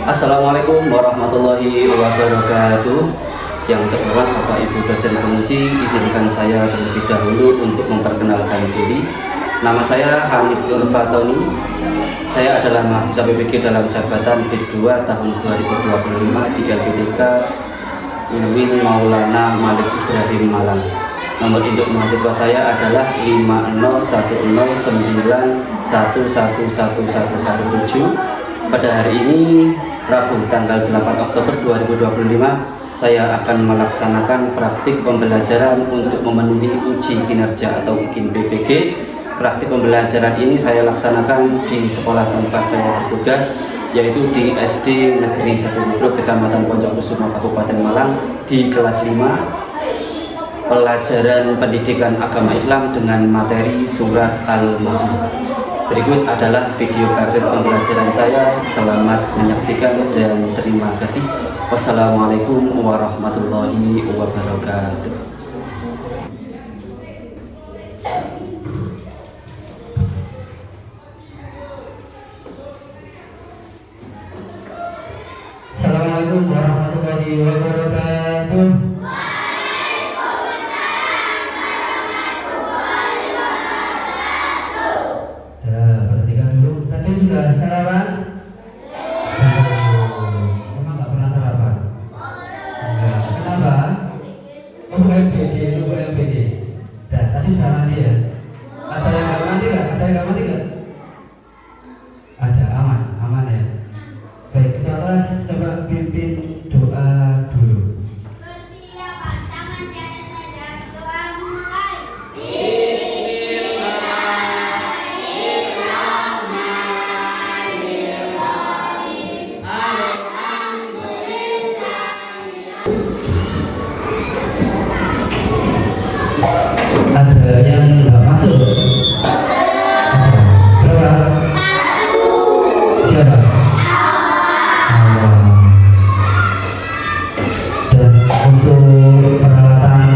Assalamualaikum warahmatullahi wabarakatuh. Yang terhormat Bapak Ibu dosen penguji, izinkan saya terlebih dahulu untuk memperkenalkan diri. Nama saya Hanif Nur Fatoni. Saya adalah mahasiswa PPG dalam jabatan B2 tahun 2025 di LPDK Uwin Maulana Malik Ibrahim Malang. Nomor induk mahasiswa saya adalah 50109111117. Pada hari ini Rabu tanggal 8 Oktober 2025 saya akan melaksanakan praktik pembelajaran untuk memenuhi uji kinerja atau UKIN PPG. Praktik pembelajaran ini saya laksanakan di sekolah tempat saya bertugas, yaitu di SD Negeri 1 Nubruk, Kecamatan Poncokusumo, Kabupaten Malang, di kelas 5 pelajaran pendidikan agama Islam dengan materi surat Al-Ma'un. Berikut adalah video praktik pembelajaran saya. Selamat menyaksikan dan terima kasih. Wassalamualaikum warahmatullahi wabarakatuh. Assalamualaikum warahmatullahi wabarakatuh. Perhatikan dulu. Tadi sudah sarapan? Emang nggak pernah sarapan? Enggak. Kenapa? Oh, bukan MPD, lu bukan MPD. Dan tadi sudah mandi ya? Ada yang nggak mandi nggak? Ada yang nggak mandi nggak? Ada, aman, aman ya. Baik, kita coba pimpin doa dulu. Persilakan tangan di atas meja, doa mulai. Ada yang nggak masuk? Berapa? Siapa? Dan untuk peralatan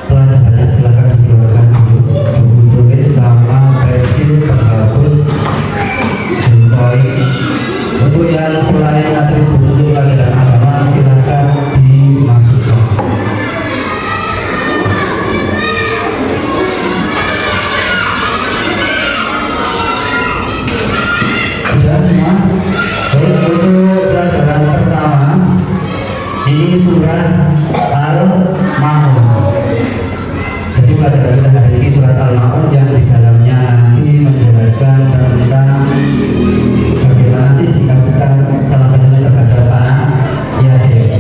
pelajarannya silakan dikeluarkan dulu. Buku tulis sama pensil, penghapus, buku. Untuk yang selain atribut untuk pelajaran agama silakan dimasukkan. Sudah semua? Baik, untuk pelajaran pertama ini surah Al-Ma'un. Jadi pelajaran kita hari ini surat Al-Ma'un yang di dalamnya nanti menjelaskan tentang bagaimana sih sikap kita salah satunya terhadap anak yatim.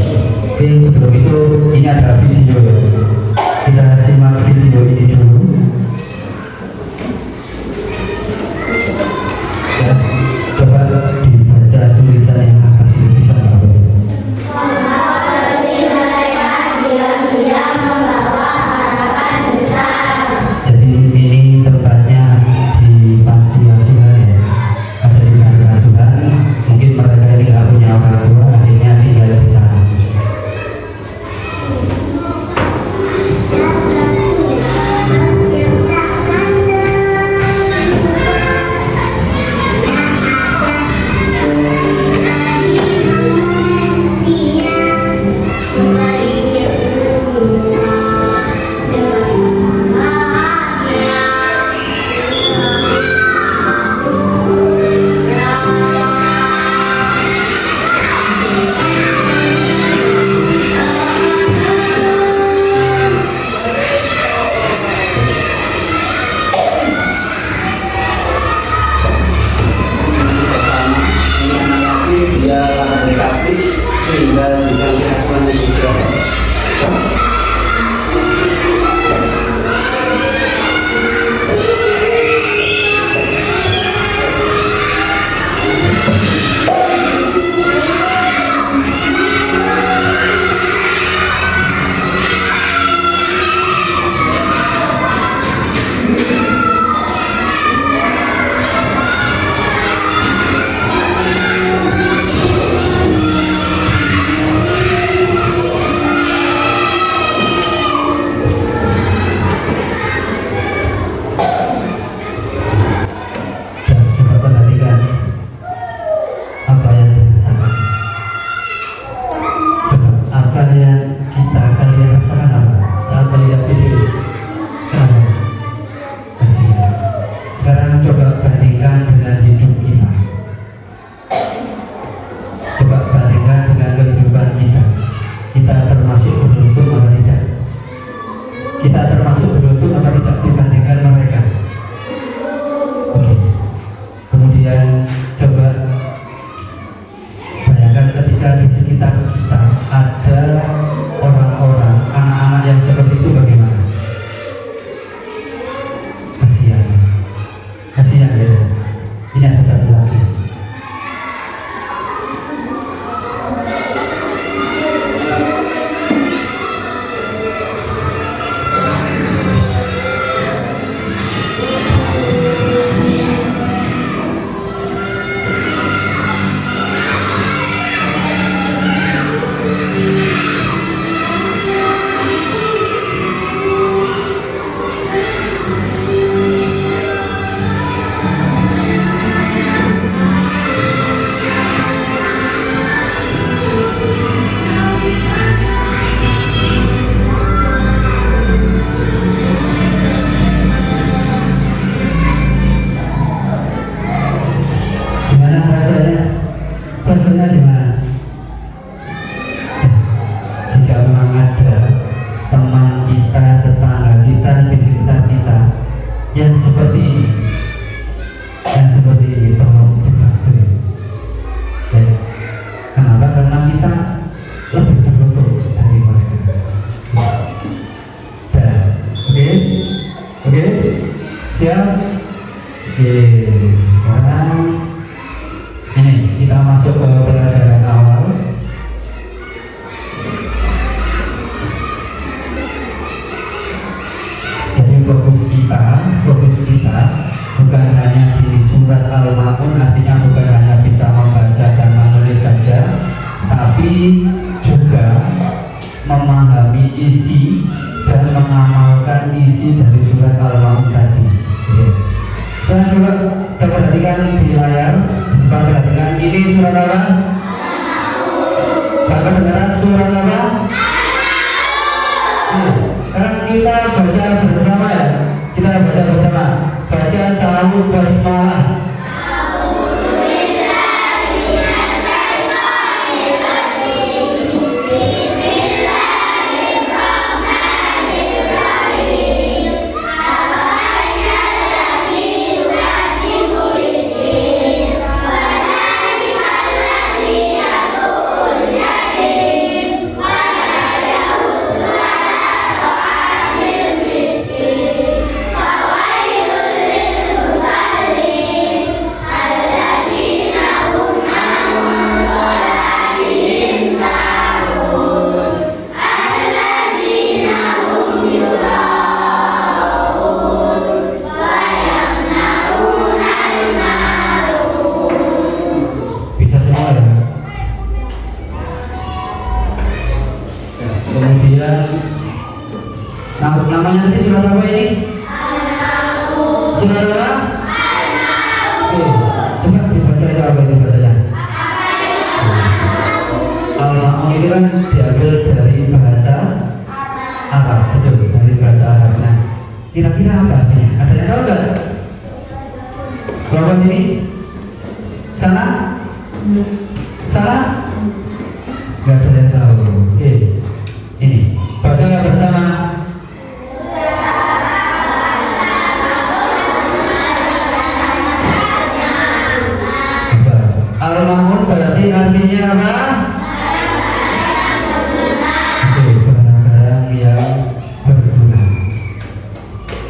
kita termasuk beruntung atau tidak? Kita termasuk beruntung atau tidak dibandingkan mereka? Oke. Kemudian coba bayangkan ketika di sekitar kita ada orang-orang, anak-anak yang seperti itu, bagaimana? Kasihan, kasihan ya. Ini ada satu lagi. Gimana rasanya? Rasanya gimana? Jika memang ada teman kita, tetangga kita di sekitar kita yang seperti ini, tolong dibantu. Ya. Kenapa? Karena kita lebih beruntung dari mereka. Dan, oke, siap. Oke, sekarang ini kita masuk ke pelajaran awal. Jadi fokus kita bukan hanya di surat Al-Ma'un, artinya bukan hanya bisa membaca dan menulis saja, tapi juga memahami isi dan mengamalkan isi dari surat Al-Ma'un tadi. Dan coba perhatikan di layar, perhatikan ini surat apa? Bapak dengaran surat apa? Sekarang kita baca bersama ya. Kita baca bersama. Baca ta'awudz basmalah. Namanya nanti surat apa ini? Surat apa? Coba dibaca itu apa itu bahasanya? Al-Ma'un itu kan diambil dari bahasa Arab, betul, dari bahasa Arab. Nah, kira-kira apa artinya? Ada yang tahu nggak? Kelompok sini? Sana? Sana? Nggak ada yang tahu. Oke, ini baca bersama. Al-Ma'un berarti artinya apa? Barang-barang yang berguna.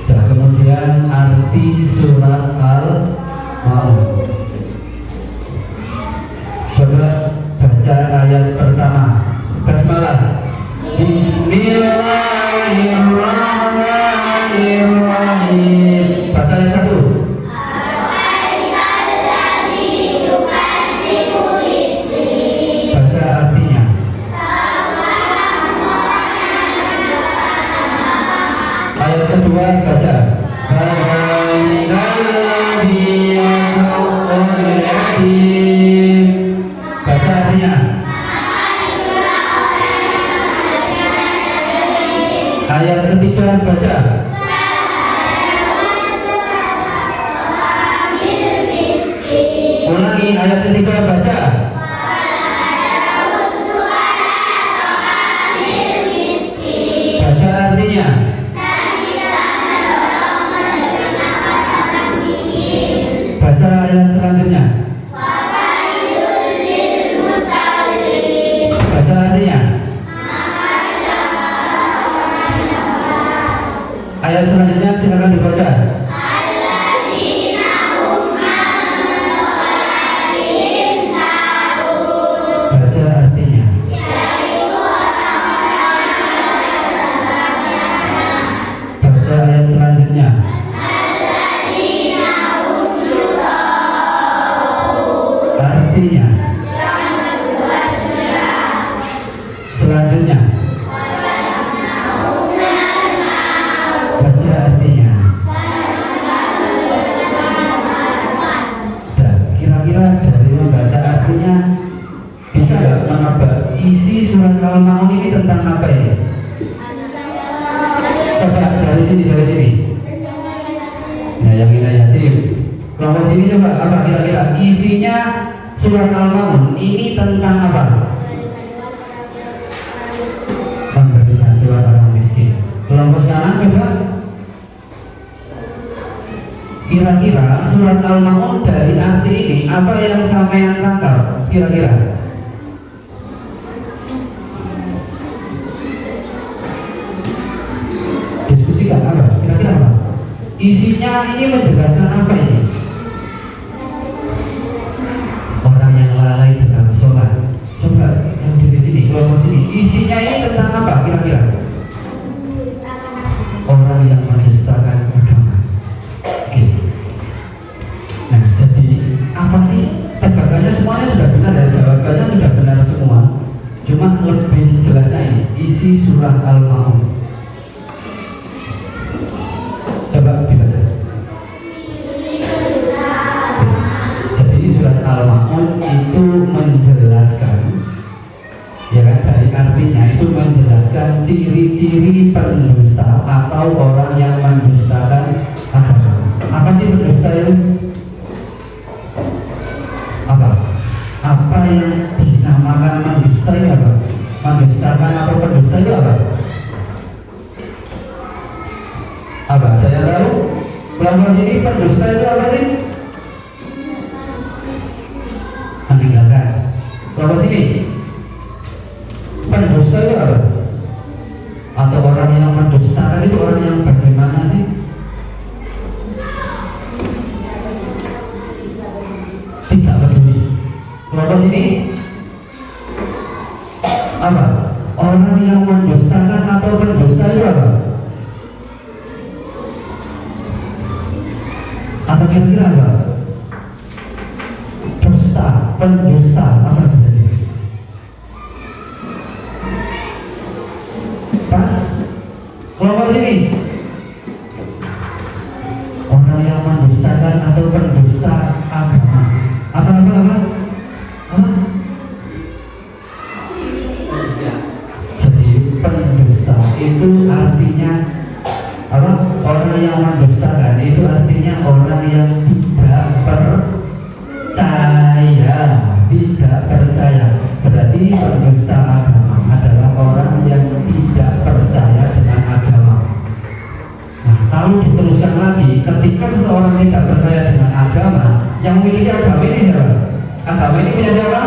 Dan kemudian arti surat Al-Ma'un. Coba baca ayat pertama. Basmalah. Bismillahirrahmanirrahim. Baca ayat 1. Ayat kedua baca. Baca artinya. Ayat ketiga baca. Ulangi ayat ketiga baca. surat Al-Maun ini tentang apa ya? Coba dari sini. Nah, yang ini yatim. Kelompok sini coba apa kira-kira isinya surat Al-Maun ini tentang apa? Memberi bantuan orang miskin. Kelompok sana coba kira-kira surat Al-Maun dari arti ini apa yang sampean tangkap kira-kira? Diskusikan apa? Kira-kira apa? Isinya ini menjelaskan apa ini? Orang yang lalai dalam sholat. Coba yang di sini, kelompok sini. Isinya ini tentang apa kira-kira? Orang yang mendustakan agama. Oke. Nah, jadi apa sih? Tebakannya semuanya sudah benar dan jawabannya sudah benar semua. Cuma lebih jelasnya ini isi surah Al-Maun. Coba dibaca. Jadi surat Al-Maun itu menjelaskan, ya kan, dari artinya itu menjelaskan ciri-ciri pendusta atau orang yang mendustakan agama. Apa sih pendusta itu? Apa yang dinamakan mendusta itu apa? Mendustakan atau pendusta itu apa? Apa? Ada yang tahu? Kelompok sini pendusta itu apa sih? Meninggalkan. Kelompok sini pendusta itu apa? Atau orang yang mendustakan itu orang yang bagaimana sih? Tidak peduli. Kelompok sini apa? Orang yang mendustakan atau pendusta itu apa? Apa kira-kira apa? Dusta, pendusta, apa bedanya? Pas? Kelompok sini orang yang mendustakan atau pendusta agama. Apa? Jadi pendusta itu artinya apa? Orang yang mendustakan itu artinya orang yang tidak percaya. Berarti pendusta agama adalah orang yang tidak percaya dengan agama. Nah, kalau diteruskan lagi, ketika seseorang tidak percaya dengan agama, yang memiliki agama ini siapa? Agama ini punya siapa?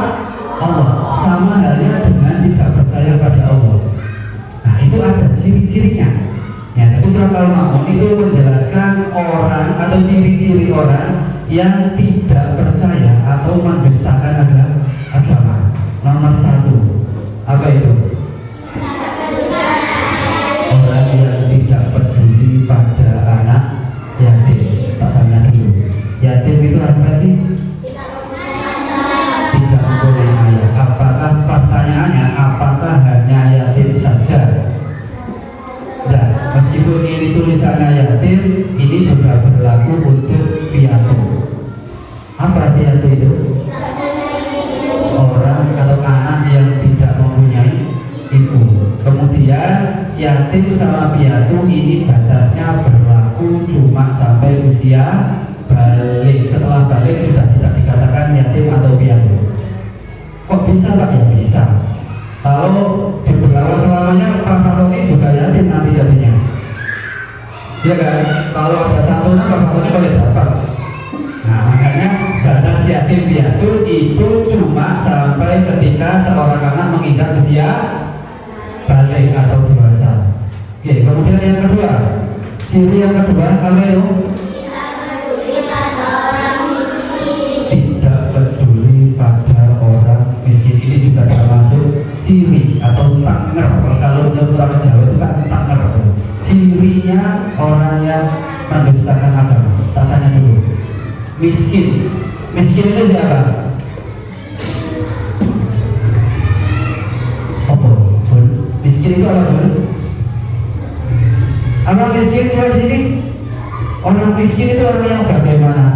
Allah. Sama halnya dengan tidak percaya pada Allah. Nah, itu ada ciri-cirinya. Ya, jadi surat Al-Maun itu menjelaskan orang atau ciri-ciri orang yang tidak percaya atau mendustakan agama. Nomor 1, apa itu? Orang yang tidak peduli pada anak yatim. Tak tanya dulu, yatim itu apa sih? Tidak mempunyai ayah. Apakah pertanyaannya? Apakah hanya yatim saja? Nah, meskipun ini tulisannya yatim, ini juga berlaku untuk piatu. Apa piatu itu? Orang atau anak yang tidak mempunyai ibu. Kemudian yatim sama piatu ini batasnya berlaku cuma sampai usia balik. Setelah balik sudah tidak dikatakan yatim atau piatu. Kok bisa Pak? Ya bisa. Kalau diberlakukan selamanya, Pak Fatoni juga yatim nanti jadinya. Ya kan? Kalau ada santunan, Pak Fatoni boleh dapat. Nah, makanya batas yatim piatu itu cuma sampai ketika seorang anak menginjak usia balik atau dewasa. Oke, kemudian yang kedua, ciri yang kedua apa itu? Tidak peduli pada orang miskin. Ini juga termasuk ciri atau tanger. Kalau menurut orang Jawa itu kan tanger. Cirinya orang yang mendustakan agama. Tak tanya dulu. Miskin itu siapa? Apa? Miskin itu apa dulu? Orang miskin itu di sini? Orang miskin itu orang yang bagaimana?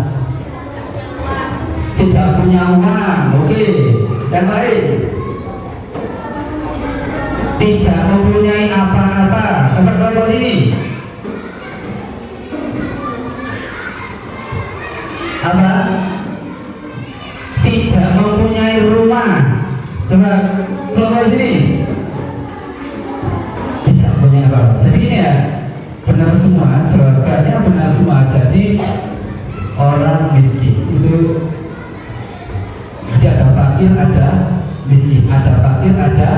Tidak punya uang. Oke. Yang lain? Coba kelompok sini. Tidak punya apa. Jadi ini ya, benar semua, jawabannya benar semua. Jadi orang miskin itu jadi ada fakir, ada miskin, ada fakir, ada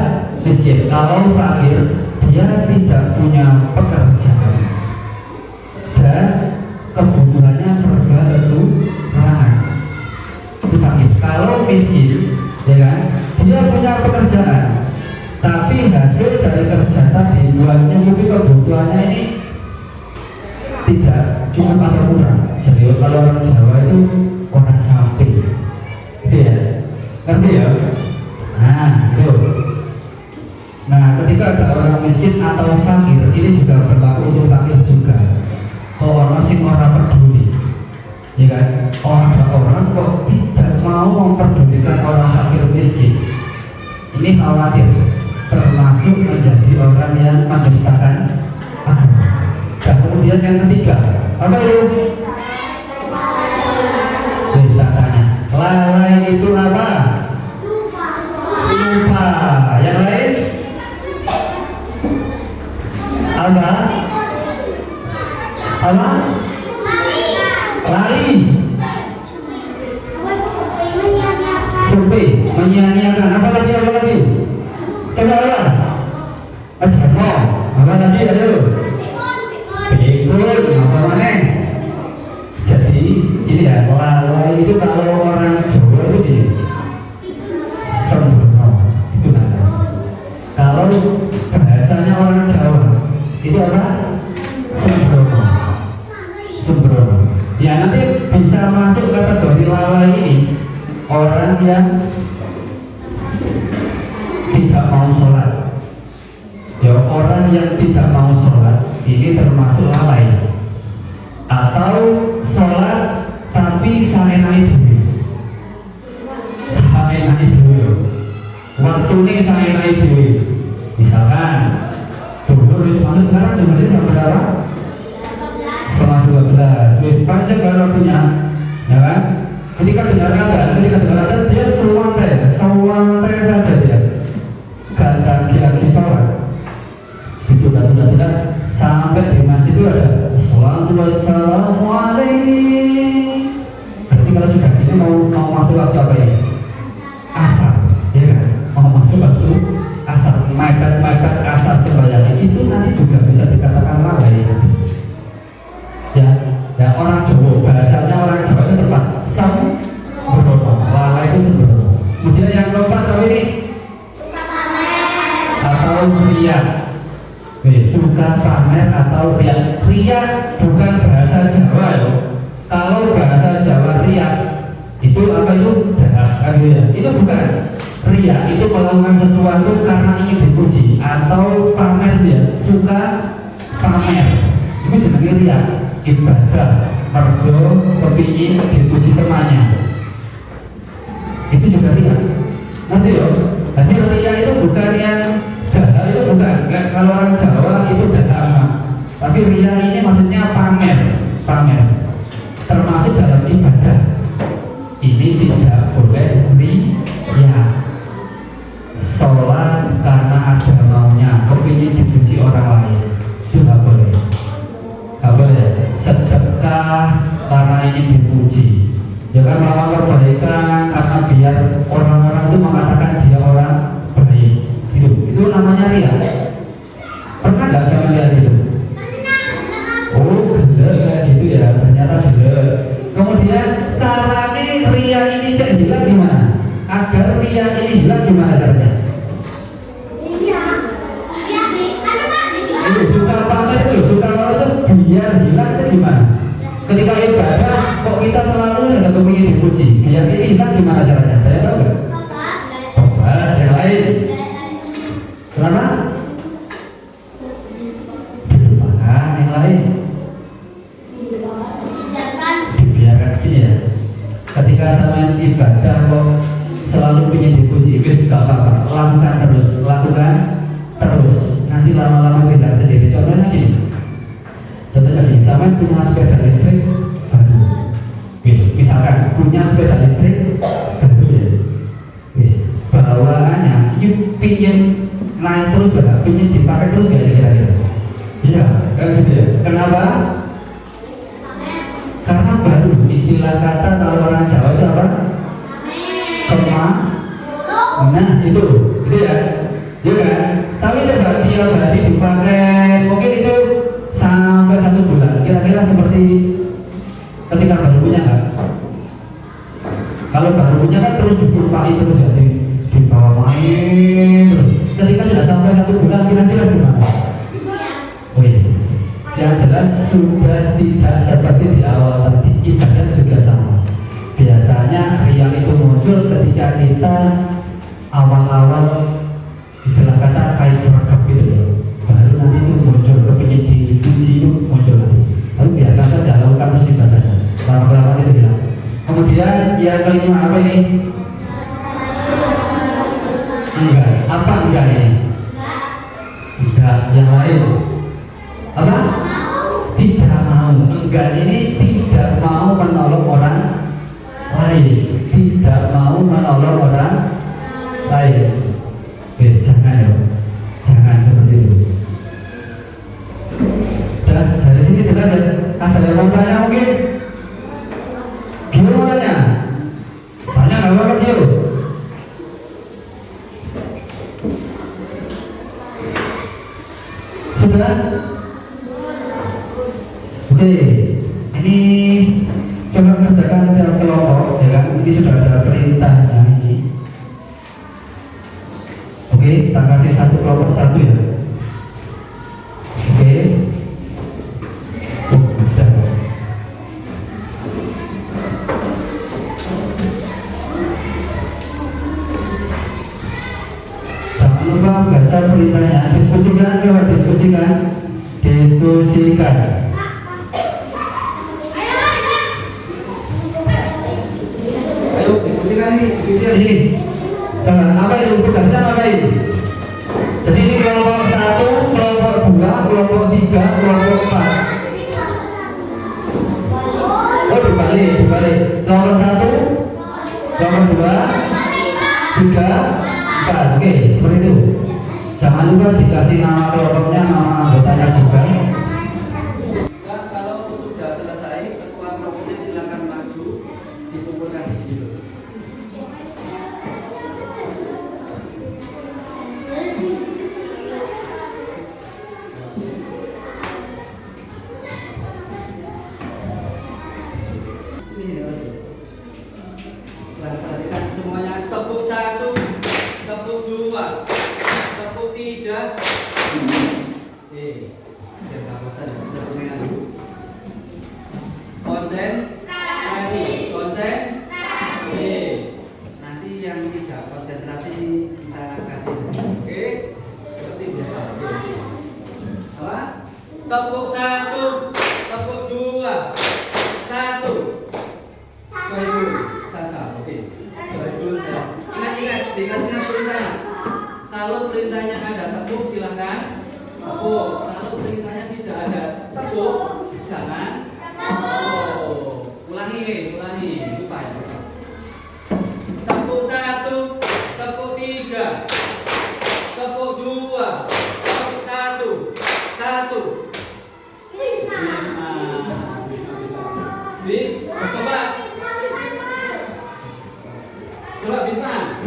miskin. Kalau fakir dia tidak punya pekerjaan dan kebutuhannya serba kekurangan, itu fakir. Kalau miskin, ya kan, dia punya pekerjaan tapi hasil dari kerja tadi buat menyukupi kebutuhannya ini tidak cukup atau kurang. Jadi kalau orang Jawa itu orang sampai, gitu ya, ngerti ya? Nah itu. Nah ketika ada orang miskin atau fakir, ini juga berlaku untuk fakir juga. Kalau orang sing orang peduli, ya kan? Ada orang kok tidak mau memperdulikan orang fakir miskin, ini khawatir termasuk menjadi orang yang mendustakan agama. Dan kemudian yang ketiga, apa itu? Bisa tanya, lalai itu apa? Lupa. Yang lain? Apa? Apa? Lali. Survei, menyia-nyiakan. Apa lagi? Apa lagi? Coba apa? Ajamo. Apa lagi? Ayo. Pikun. Apa mana? Jadi ini ya, lalai itu kalau orang Jawa itu di sembrono, itu lalai. Kalau bahasanya orang Jawa itu apa? Sembrono. Sembrono. Ya nanti bisa masuk kategori lalai ini orang yang tidak mau sholat. Ya orang yang tidak mau sholat ini termasuk lalai. Atau sholat tapi saenake dhewe. Saenake dhewe. Waktune saenake dhewe. Misalkan dulu wis masuk sekarang jam berapa? Setengah 12. Wis panjang kan waktunya. Ya kan? Ketika dengar adzan dia santai saja dia. Gak lagi sholat. Situ tidak sampai di masjid itu ada Assalatu wassalamu alaihi. Berarti kalau sudah ini mau masuk waktu apa ya? Asar, ya kan? Mau masuk waktu asar, mepet asar sembahyang itu nanti juga bisa dikatakan lalai. Ya orang Jawa, bahasanya orang Jawa itu tepat sembrono, lalai itu sembrono. Kemudian yang keempat apa ini? Atau riya. Suka pamer atau riya. Riya bukan bahasa Jawa ya. Kalau bahasa Jawa riya itu apa itu? Itu bukan. Riya itu melakukan sesuatu karena ingin dipuji atau pamer dia. Suka pamer. Itu jenenge riya. Ibadah mergo kepingin dipuji temannya. Itu juga riya. Nanti yo. Jadi riya itu bukan yang dahal, itu bukan. Kalau orang Jawa itu dahal. Tapi riya ini maksudnya pamer. Termasuk dalam ibadah. Ini tidak boleh riya. Sholat karena ada maunya, kepingin dipuji orang lain, itu nggak boleh. Nggak boleh. Sedekah karena ingin dipuji, ya kan, melakukan kebaikan karena biar orang-orang itu mengatakan dia orang baik. Itu namanya riya. Pernah nggak saya melihat itu? Oh, gelek gitu ya, ternyata gelek. Kemudian caranya riya ini cek hilang gimana? Agar riya ini hilang gimana caranya? Itu suka pamer itu biar hilang itu gimana? Ketika ibadah kok kita selalu ada kepingin dipuji, biar ini hilang gimana caranya? Saya tahu nggak? Tobat yang lain. Kenapa? Dilupakan yang lain. Dibiarkan gini ya. Ketika sama ibadah kok selalu ingin dipuji, wis gak apa-apa, lakukan terus. Nanti lama-lama hilang sendiri. Contohnya gini. Sama punya sepeda listrik baru. Misalkan punya sepeda listrik baru ya. Bawaannya pingin naik terus gak? Pingin dipakai terus gak kira-kira? Iya, kan gitu ya. Kenapa? Karena baru istilah kata kalau orang Jawa itu apa? Nah itu ya, ya kan? Tapi coba tiap hari dipakai, mungkin itu sampai 1 bulan. Kira-kira seperti ketika baru punya kan? Kalau baru punya kan terus dipakai terus ya, dibawa main terus. Ketika sudah sampai 1 bulan, kira-kira gimana? Wis, yang jelas sudah tidak seperti di awal tadi. Ibadah juga sama. Biasanya riang itu muncul ketika kita awal-awal istilah kata kait seragam gitu ya. Baru nanti itu muncul kepingin dipuji itu muncul nanti. Lalu biarkan saja lakukan terus ibadahnya. Lama-lama itu bilang. Kemudian yang kelima apa ini? Enggak. Apa enggak ini? Enggak. Yang lain. Apa? Tidak mau. Enggak ini tidak mau menolong orang lain. Tidak mau menolong orang lain. Guys, jangan ya. Jangan seperti itu. Dah, dari sini jelas ya. Ada yang mau tanya mungkin? Gimana mau tanya? Tanya nggak apa-apa dia. Sudah? Oke, ini coba kerjakan dalam kelompok, ya kan? Ini sudah ada perintahnya ini. Oke, kita kasih satu kelompok satu ya. Oke. Oh, udah. Jangan lupa baca perintahnya. Diskusikan, coba diskusikan. Diskusikan. Ayo diskusikan nih, diskusikan sini. Jangan apa itu tugasnya apa itu? Jadi ini kelompok 1, kelompok 2, kelompok 3, kelompok 4. Oh dibalik. Kelompok 1, kelompok 2, 3, 4. Oke, seperti itu. Jangan lupa dikasih nama kelompoknya, nama anggotanya juga. Nah, kalau sudah selesai, ketua kelompoknya silakan maju, dikumpulkan di situ. Nah, perhatikan semuanya, tepuk 1, tepuk 2, tepuk 3. Biar nggak bosan ya, kita mulai dulu. Konsentrasi. Nanti yang tidak konsentrasi kita kasih. Oke, seperti biasa. Apa? Tepuk 1, tepuk 2, 1. Baik, Sasa. Oke. Baik, ingat perintahnya. Kalau perintahnya ada tepuk, silahkan tepuk. Kalau perintahnya tidak ada tepuk, jangan tepuk. Ulangi. Lupa ya. Tepuk 1, tepuk 3, tepuk 2, tepuk 1. Coba Bisma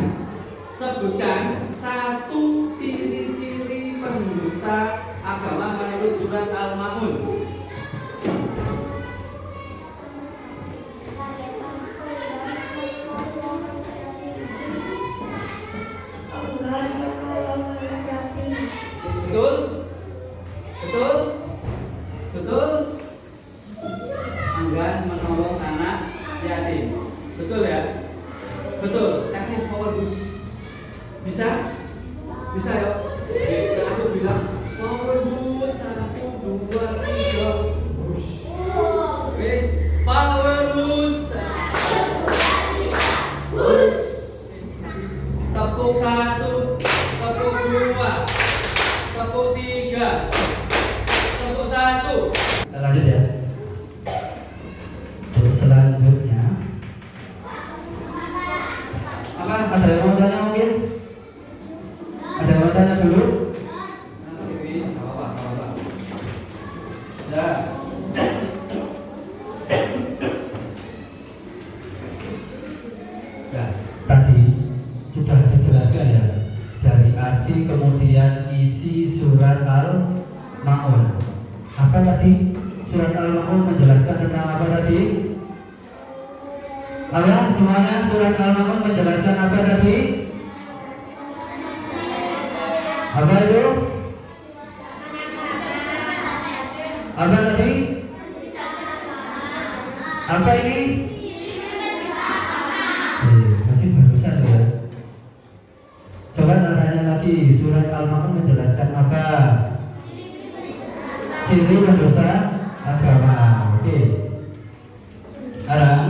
sebutkan 1 ciri-ciri pendusta agama menurut surat Al-Ma'un. Betul? Enggan menolong anak yatim. Betul ya? Betul. Kasih power boost. Bisa ya? Setelah aku bilang power boost 1, 2, 3 boost. Oke, power boost. Tepuk 1, tepuk 2, tepuk 3, tepuk 1. Kita lanjut ya. Terus selanjutnya apa? Ada yang mau tanya mungkin? kasih, kemudian isi surat Al-Ma'un. Apa tadi? Surat Al-Ma'un menjelaskan tentang apa tadi? Apa? Semuanya surat Al-Ma'un menjelaskan apa tadi? Apa itu? Apa tadi? Apa ini? Masih barusan ya. Coba tanya lagi, surat Al-Ma'un menjelaskan apa? Ciri pendosa agama. Oke. Sekarang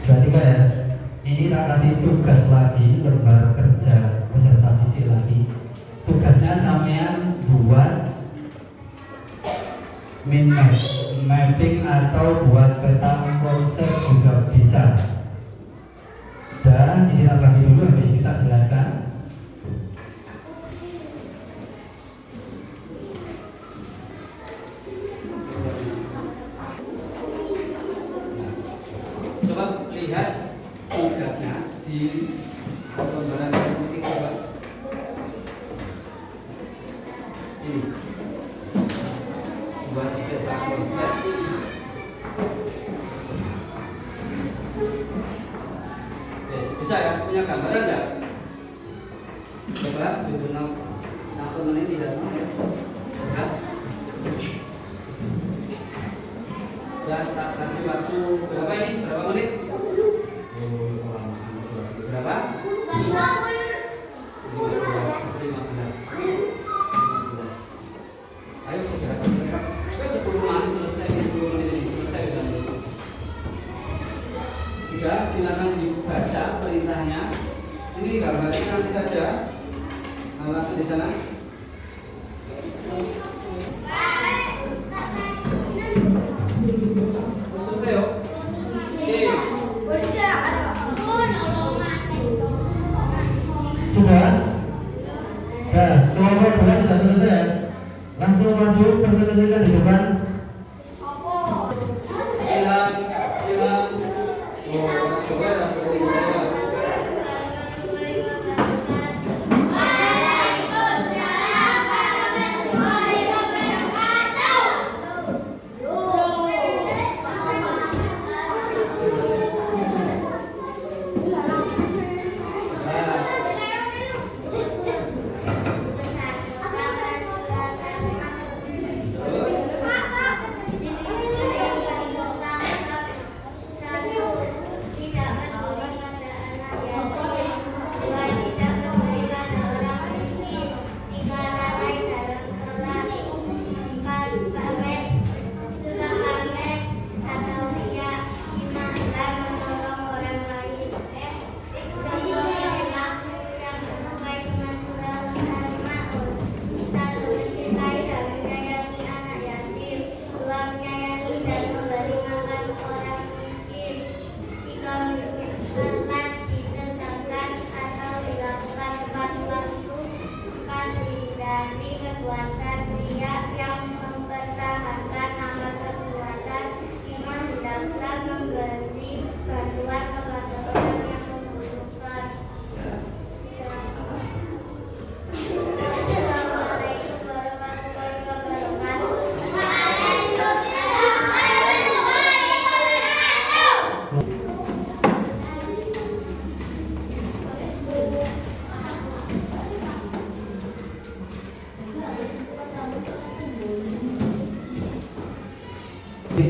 perhatikan ya. Ini tak kasih tugas lagi, lembar kerja peserta didik lagi. Tugasnya sampean buat min map, mapping atau buat peta konsep juga bisa. Dan ini tak bagi dulu, habis kita jelaskan. Coba lihat tugasnya di lembaran yang putih, coba. Ini buat peta konsep. Bisa ya, punya gambaran enggak? Coba jurnal teman ini tidak mau ya. Coba. Ya, tak kasih waktu berapa ini? Berapa menit? Berapa? 15. Ayo segera selesai. 10 menit selesai, 10 menit ini selesai sudah. Juga silakan dibaca perintahnya. Ini gambarnya nanti saja. Langsung di sana. Selesai yuk. Oke. Sudah? Nah, kelompok 2 sudah selesai. Langsung maju, presentasikan di depan. Ilham. Oh, coba ya, dari saya.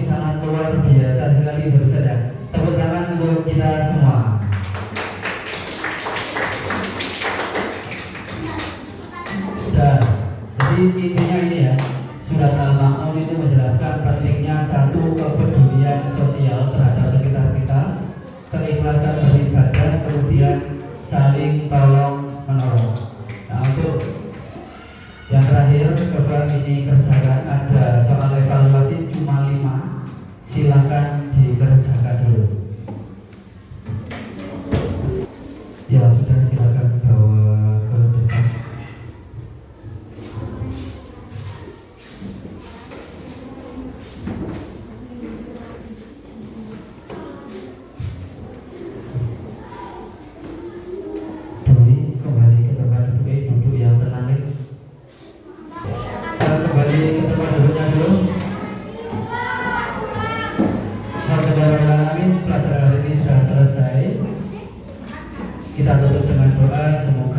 Sangat luar biasa sekali barusan ya. Tepuk tangan untuk kita semua. Dan jadi intinya ini ya, surat Al-Ma'un itu menjelaskan pentingnya satu kepedulian sosial terhadap sekitar kita, keikhlasan beribadah, kemudian saling tolong menolong. Nah, untuk yang terakhir coba ini kerjakan, ada soal evaluasi cuma 5, silakan dikerjakan dulu. Ya sudah, silakan bawa ke depan. Kita tutup dengan doa, semoga